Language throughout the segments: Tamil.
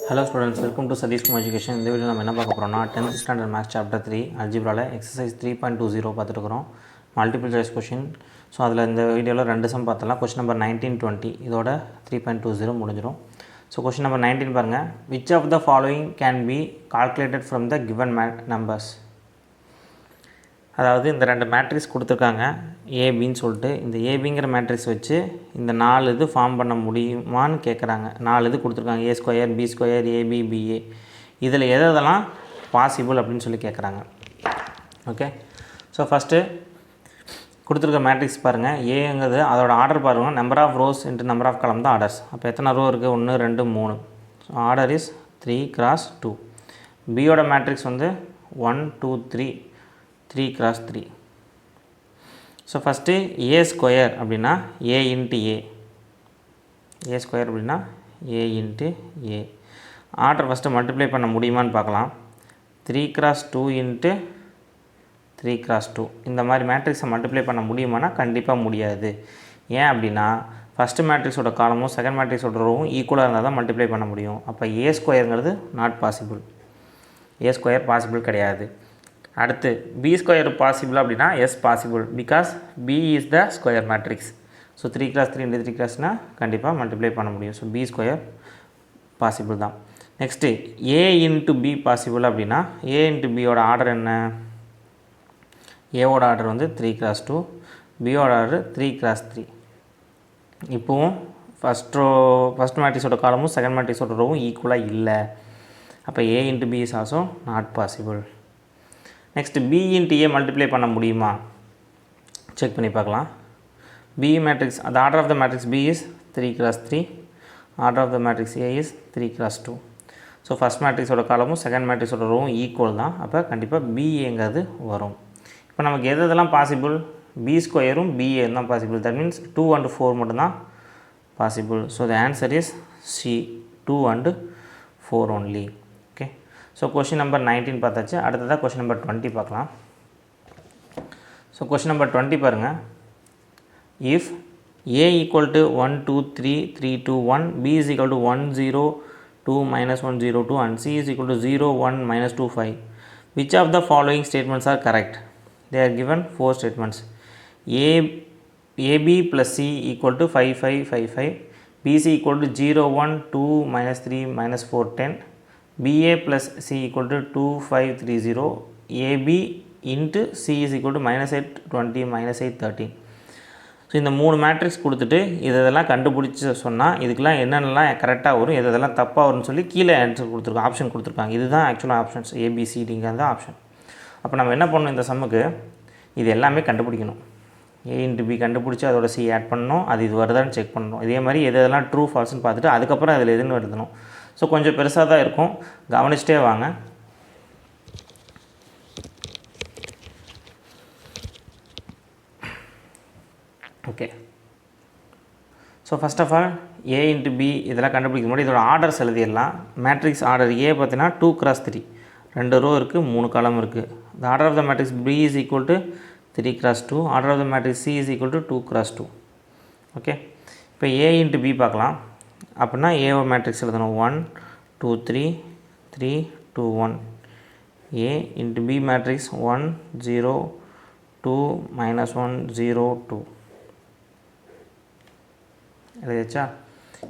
Hello students, welcome to Sadish Kumar Education. இந்த வீடியோ நம்ம என்ன பார்க்க போறோம்னா 10th standard maths chapter 3 algebra exercise 3.20 பார்த்துட்டு இருக்கோம். Multiple choice question. ஸோ அதில் இந்த வீடியோவில் ரெண்டு சம் பார்த்தலாம். கொஸ்டின் நம்பர் 19-20 இதோட 3.20 முடிஞ்சிடும். ஸோ கொஸ்டின் நம்பர் 19 பாருங்கள். Which of the following can be calculated from the given numbers? அதாவது இந்த ரெண்டு மேட்ரிக்ஸ் கொடுத்துருக்காங்க ஏபின்னு சொல்லிட்டு, இந்த ஏபிங்கிற மேட்ரிக்ஸ் வச்சு இந்த 4 இது ஃபார்ம் பண்ண முடியுமான்னு கேட்குறாங்க. 4 இது கொடுத்துருக்காங்க, A square, B square, AB, BA. இதில் எதெல்லாம் பாசிபிள் அப்படின்னு சொல்லி கேட்குறாங்க. ஓகே, ஸோ ஃபஸ்ட்டு கொடுத்துருக்க மேட்ரிக்ஸ் பாருங்கள். ஏங்கிறது அதோட ஆர்டர் பாருங்கள், number of rows into number of columns தான் ஆர்டர்ஸ். அப்போ எத்தனை ரோ இருக்குது? 1 2 3. So order is 3x2. பியோட மேட்ரிக்ஸ் வந்து 1 2 3 3x3. So first A square அப்படின்னா A into A. A square அப்படின்னா A into A. Order first multiply பண்ண முடியுமான்னு பார்க்கலாம். 3x2 into 3x2. இந்த மாதிரி மேட்ரிக்ஸை மல்டிப்ளை பண்ண முடியுமானா கண்டிப்பாக முடியாது. ஏன் அப்படின்னா ஃபஸ்ட்டு மேட்ரிக்ஸோட காலமும் செகண்ட் மேட்ரிக்ஸோட ரோவும் ஈக்குவலாக இருந்தால் தான் மல்டிப்ளை பண்ண முடியும். அப்போ ஏ ஸ்கொயருங்கிறது not possible. A square possible கிடையாது. அடுத்து பி ஸ்கொயர் பாசிபிள் அப்படின்னா yes possible, because B is the square matrix. So 3x3 into 3xனா கண்டிப்பாக மல்டிப்ளை பண்ண முடியும். ஸோ பி ஸ்கொயர் பாசிபிள் தான். Next A into B possible அப்படின்னா ஏ இன்ட்டு பியோட ஆர்டர் என்ன? ஏவோட ஆர்டர் வந்து 3x2, பியோட ஆர்டர் 3x3. இப்போவும் ஃபஸ்ட் மேட்ரிக்ஸோட காலமும் செகண்ட் மேட்ரிக்ஸோட ரோவும் ஈக்குவலாக இல்லை. அப்போ A into B is also not possible. Next B into A multiply பண்ண முடியுமா செக் பண்ணி பார்க்கலாம். பி மேட்ரிக்ஸ், அந்த order of the matrix B is 3x3, order of the matrix A is 3x2. So first மேட்ரிக்ஸோட காலமும் செகண்ட் மேட்ரிக்ஸோட ரோவும் ஈக்குவல் தான். அப்போ கண்டிப்பாக பிஏங்கிறது வரும். இப்போ நமக்கு எதெல்லாம் பாசிபிள்? பி ஸ்கொயரும் பிஏ தான் பாசிபிள். தட் மீன்ஸ் 2 and 4 மட்டும்தான் possible. So the answer is C, 2 and 4 only. Okay, so question number 19 பார்த்தாச்சு. அடுத்ததாக கொஷின் நம்பர் 20 பார்க்கலாம். ஸோ கொஷின் நம்பர் 20 பாருங்கள். If A equal to 1 2 3 3 2 1, B is equal to 1 0 2 -1 0 2 and c is equal to 0 1 -2 5, which of the following statements are correct? They are given 4 statements. AB plus c equal to 5 5 5 5, BC equal to 0 1 2 -3 -4 10, BA plus C equal to 2 5 3 0, AB into C is equal to -8 20 -8 13. So இந்த 3 மேட்ரிக்ஸ் கொடுத்துட்டு இதெல்லாம் கண்டுபிடிச்சி சொன்னால் இதுக்கெலாம் என்னென்னலாம் கரெக்டாக வரும், இதெல்லாம் தப்பாக வரும்னு சொல்லி கீழே ஆன்சர் கொடுத்துருக்காங்க, ஆப்ஷன் கொடுத்துருக்காங்க. இதுதான் ஆக்சுவலாக ஆப்ஷன்ஸ், ஏபிசிடிங்கிறது தான் ஆப்ஷன். அப்போ நம்ம என்ன பண்ணணும், இந்த சம்முக்கு இது எல்லாமே கண்டுபிடிக்கணும். ஏ இன்ட்டு பி கண்டுபிடிச்சி அதோட சி ஆட் பண்ணணும், அது இது வருதான்னு செக் பண்ணணும். இதே மாதிரி எதெல்லாம் ட்ரூ ஃபால்ஸ்னு பார்த்துட்டு அதுக்கப்புறம் அதில் எதுன்னு எழுதணும். ஸோ கொஞ்சம் பெருசாக தான் இருக்கும், கவனிச்சிட்டே வாங்க. Okay, so first of all A into B இதெல்லாம் கண்டுபிடிக்க முடியும். இதோட ஆர்டர்ஸ் எழுதிடலாம். மேட்ரிக்ஸ் ஆர்டர் ஏ பார்த்தீங்கன்னா 2x3, 2 ரோ இருக்குது, 3 காலம் இருக்குது. The order of the matrix B is equal to 3x2, order of the matrix C is equal to 2x2. Okay, இப்போ ஏ இன்ட்டு பி பார்க்கலாம். அப்படின்னா ஏஓ மேட்ரிக்ஸ் எழுதணும் 1 2 3 3 2 1. ஏ இன்ட்டு பி மேட்ரிக்ஸ் 1 0 2 -1 0 2 எழுதிச்சா?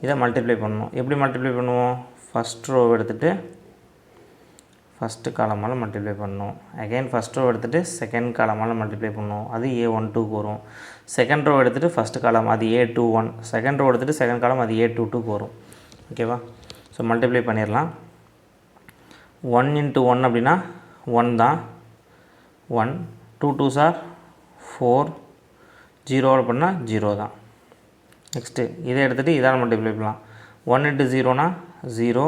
இதை மல்டிப்ளை பண்ணணும். எப்படி மல்டிப்ளை பண்ணுவோம்? ஃபஸ்ட் ரோ எடுத்துகிட்டு ஃபஸ்ட்டு காலமால் மல்டிப்ளை பண்ணணும். அகைன் ஃபஸ்ட் ரோ எடுத்துகிட்டு செகண்ட் காலமால் மல்டிப்ளை பண்ணணும். அது A12க்கு வரும். செகண்ட் ரோ எடுத்துகிட்டு ஃபஸ்ட்டு காலம், அது A21. செகண்ட் ரோ எடுத்துகிட்டு செகண்ட் காலம், அது A22க்கு வரும். ஓகேவா? ஸோ மல்டிப்ளை பண்ணிடலாம். 1 × 1 அப்படின்னா 1 தான், 1 2 2s are 4, 0 பண்ணால் 0 தான். நெக்ஸ்ட்டு இதை எடுத்துகிட்டு இதால் மல்டிப்ளை பண்ணலாம். 1 × 0னா 0,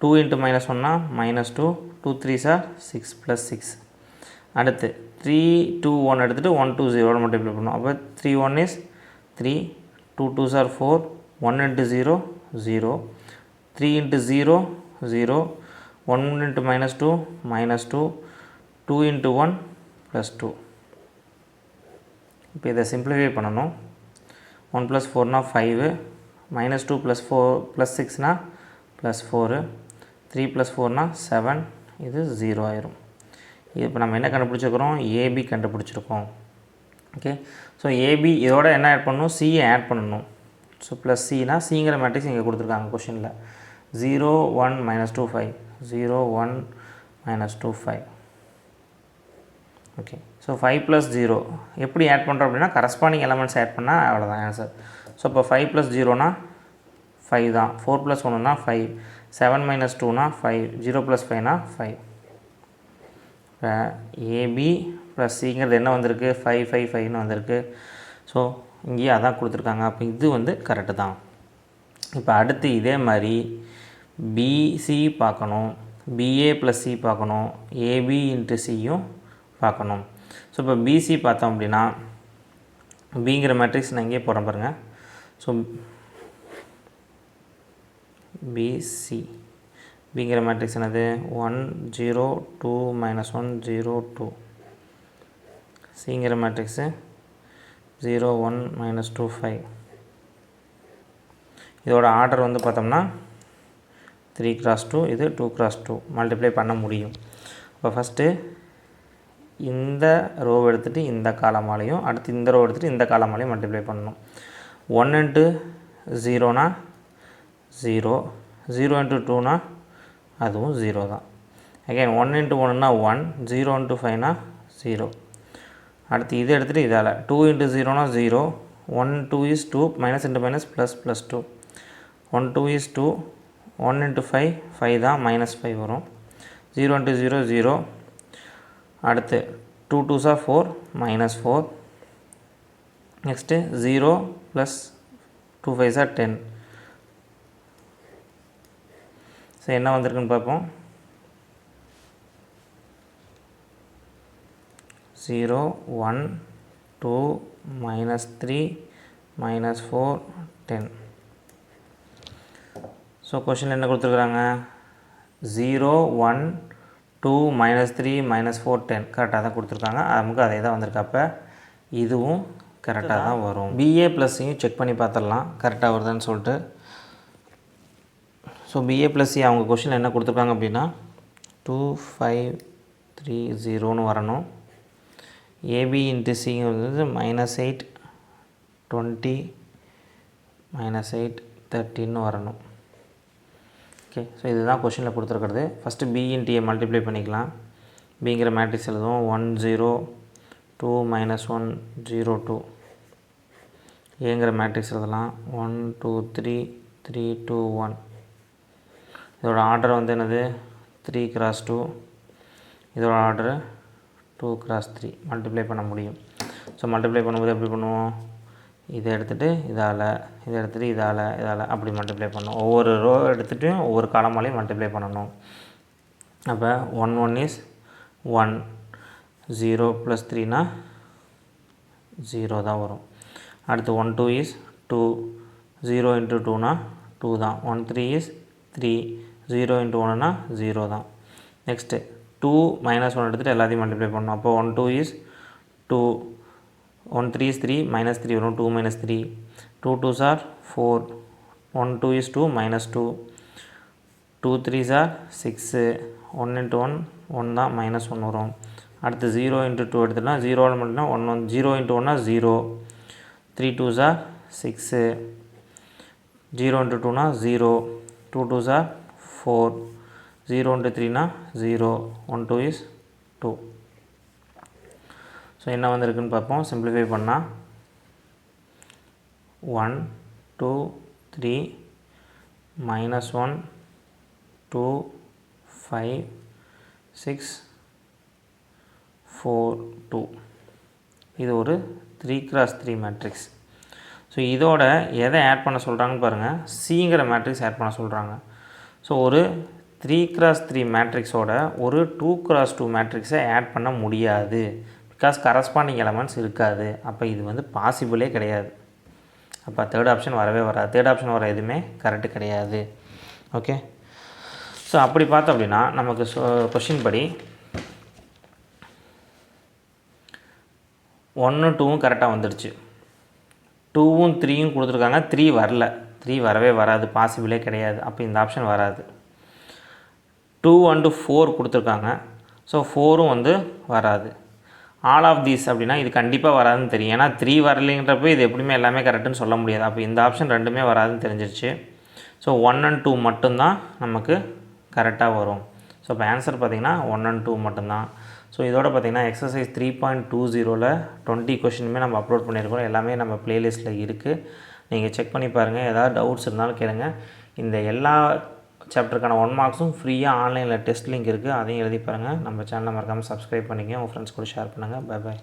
2 × -1னா -2, 2 3s are 6 + 6. அடுத்து 3 2 1 எடுத்துகிட்டு 1 2 0 மல்டிப்ளை பண்ணணும். அப்போ 3 1 is 3, 2 2s are 4, 1 × 0 0, 3 × 0 0, 1 × -2 -2, 2 × 1 +2. இப்போ இதை சிம்பிளிஃபை பண்ணணும். 1 + 4 னா 5, -2 + 4 + 6 னா ப்ளஸ் 4 3 + 4 7 இது 0 ஆயிரும். இது இப்போ நம்ம என்ன கண்டுபிடிச்சிருக்கிறோம்? ஏபி கண்டுபிடிச்சிருக்கோம். ஓகே, ஸோ ஏபி இதோட என்ன ஆட் பண்ணணும்? சியை ஆட் பண்ணணும். ஸோ ப்ளஸ் சினா சிங்கிற மேட்ரிக்ஸ் இங்கே கொடுத்துருக்காங்க கொஷினில். 0 1 -2 5 0 1 -2 5. ஓகே, ஸோ 5 + 0 எப்படி ஆட் பண்ணுறோம் அப்படின்னா கரஸ்பாண்டிங் எலமெண்ட்ஸ் ஆட் பண்ணால் அவ்வளோதான் ஆன்சர். ஸோ இப்போ 5 + 0 5 தான். 4 + 1 5, 7 - 2 5, 0 + 5 5. இப்போ ஏபி ப்ளஸ் சிங்கிறது என்ன வந்திருக்கு? 5 5 5ன்னு வந்திருக்கு. ஸோ இங்கேயே அதான் கொடுத்துருக்காங்க. அப்போ இது வந்து கரெக்டு தான். இப்போ அடுத்து இதே மாதிரி பிசி பார்க்கணும், பிஏ + சி பார்க்கணும், ஏபி × சியும் பார்க்கணும். ஸோ இப்போ பிசி பார்த்தோம் அப்படின்னா பிங்கிற மேட்ரிக்ஸ் நான் இங்கே போகிறேன் பாருங்கள். ஸோ பிசி பிங்கிற மேட்ரிக்ஸ் என்னது? 1 0 2 -1 0 2. சிங்கிற மேட்ரிக்ஸு 0 1 -2 5. இதோட ஆர்டர் வந்து பார்த்தோம்னா 3 × 2, இது 2 × 2 மல்டிப்ளை பண்ண முடியும். இப்போ ஃபஸ்ட்டு இந்த ரோ எடுத்துகிட்டு இந்த காலமாலையும், அடுத்து இந்த ரோ எடுத்துகிட்டு இந்த காலமாலையும் மல்டிப்ளை பண்ணணும். 1 × 0 0, 0 × 2 அதுவும் 0 தான். அகைன் 1 × 1 1, 0 × 5 0. அடுத்து இது எடுத்துகிட்டு இதால் 2 × 0 0, 1 2 is 2, minus into minus plus plus 2, 1 2 is 2, 1 × 5 5 தான், -5 வரும். 0 × 0 0. அடுத்து 2 2s are 4, -4. Next 0 + 2 5s are 10. So என்ன வந்திருக்குன்னு பார்ப்போம். 0 1 2 -3 -4 10. ஸோ கொஷினில் என்ன கொடுத்துருக்குறாங்க? 0 1 2 -3 -4 10 கரெக்டாக தான் கொடுத்துருக்காங்க. நமக்கு அதே தான் வந்திருக்கு. அப்போ இதுவும் கரெக்டாக தான் வரும். பிஏ +சியும் செக் பண்ணி பார்த்துடலாம் கரெக்டாக வருதுன்னு சொல்லிட்டு. ஸோ பிஏ + சி அவங்க கொஷினில் என்ன கொடுத்துருக்காங்க அப்படின்னா 2 5 3 0ன்னு வரணும். ஏபி × சிங்கிறது -8 20 -8 13ன்னு வரணும். ஓகே, ஸோ இதுதான் கொஷினில் கொடுத்துருக்கிறது. ஃபஸ்ட்டு பி × ஏ மல்டிப்ளை பண்ணிக்கலாம். பிங்கிற மேட்ரிக்ஸ் எழுதுவோம். 1 0 2 -1 0 2. ஏங்கிற மேட்ரிக்ஸ் எழுதலாம். 1 2 3 3 2 1. இதோட ஆர்டர் வந்து என்னது? 3 × 2. இதோட ஆர்டர் 2 × 3 மல்டிப்ளை பண்ண முடியும். ஸோ மல்டிப்ளை பண்ணும்போது எப்படி பண்ணுவோம்? இதை எடுத்துகிட்டு இதால், இதை எடுத்துகிட்டு இதால் அப்படி மல்டிப்ளை பண்ணணும். ஒவ்வொரு ரோ எடுத்துகிட்டு ஒவ்வொரு காலமாலையும் மல்டிப்ளை பண்ணணும். அப்போ 1 1 is 1, 0 + 3 0 தான் வரும். அடுத்து 1 2 is 2, 0 × 2 2 தான். 1 3 is 3, 0 × 1 0 தான். நெக்ஸ்ட்டு 2 -1 எடுத்துகிட்டு எல்லாத்தையும் மல்டிப்ளை பண்ணணும். அப்போ 1 2 is 2, 1 3 is 3, -3 வரும். 2 -3, 2 2s are 4, 1 2 is 2, -2, 2 3s are 6, 1 × 1 1 தான், -1 வரும். அடுத்து 0 × 2 எடுத்துனா 0 மட்டும்னா 1 0 × 1 0, 3 2s are 6, 0 × 2 0, 2 2s are 4, 0 × 3 0, 1 2 is 2. So என்ன வந்திருக்குன்னு பார்ப்போம். சிம்பிளிஃபை பண்ணால் 1 2 3 -1 2 5 6 4 2. இது ஒரு 3 × 3 மேட்ரிக்ஸ். ஸோ இதோட எதை ஆட் பண்ண சொல்கிறாங்கன்னு பாருங்கள். சிங்கிற மேட்ரிக்ஸ் ஆட் பண்ண சொல்கிறாங்க. ஸோ ஒரு 3 × 3 மேட்ரிக்ஸோட ஒரு 2 × 2 மேட்ரிக்ஸை ஆட் பண்ண முடியாது. பிகாஸ் கரஸ்பாண்டிங் எலமெண்ட்ஸ் இருக்காது. அப்போ இது வந்து பாசிபிளே கிடையாது. அப்போ தேர்ட் ஆப்ஷன் வரவே வராது. தேர்ட் ஆப்ஷன் வர எதுவுமே கரெக்டு கிடையாது. ஓகே, ஸோ அப்படி பார்த்தோம் அப்படின்னா நமக்கு கொஷின் படி 1 2வும் கரெக்டாக வந்துடுச்சு. 2வும் 3யும் கொடுத்துருக்காங்க. 3 வரல. 3 வரவே வராது, பாசிபிளே கிடையாது. அப்போ இந்த ஆப்ஷன் வராது. 2 and 4 கொடுத்துருக்காங்க. ஸோ 4ம் வந்து வராது. ஆல் ஆஃப் தீஸ் அப்படின்னா இது கண்டிப்பாக வராதுன்னு தெரியும். ஏன்னா 3 வரலைங்கிறப்ப இது எப்படியுமே எல்லாமே கரெக்டுன்னு சொல்ல முடியாது. அப்போ இந்த ஆப்ஷன் ரெண்டுமே வராதுன்னு தெரிஞ்சிருச்சு. ஸோ 1 and 2 மட்டும்தான் நமக்கு கரெக்டாக வரும். ஸோ இப்போ ஆன்சர் பார்த்திங்கன்னா 1 and 2 மட்டும்தான். ஸோ இதோட பார்த்திங்கன்னா எக்ஸசைஸ் 3.20ல் 20 கொஷினுமே நம்ம அப்லோட் பண்ணியிருக்கோம். எல்லாமே நம்ம ப்ளேலிஸ்ட்டில் இருக்குது. நீங்கள் செக் பண்ணி பாருங்கள். ஏதாவது டவுட்ஸ் இருந்தாலும் கேளுங்க. இந்த எல்லா சாப்டருக்கான 1 மார்க்ஸும் ஃப்ரீயாக ஆன்லைனில் டெஸ்ட் லிங்க் இருக்குது. அதையும் எழுதி பாருங்கள். நம்ம சேனலை மறக்காமல் சப்ஸ்கிரைப் பண்ணிக்கங்க. உங்கள் ஃப்ரெண்ட்ஸ் கூட ஷேர் பண்ணுங்கள். Bye bye.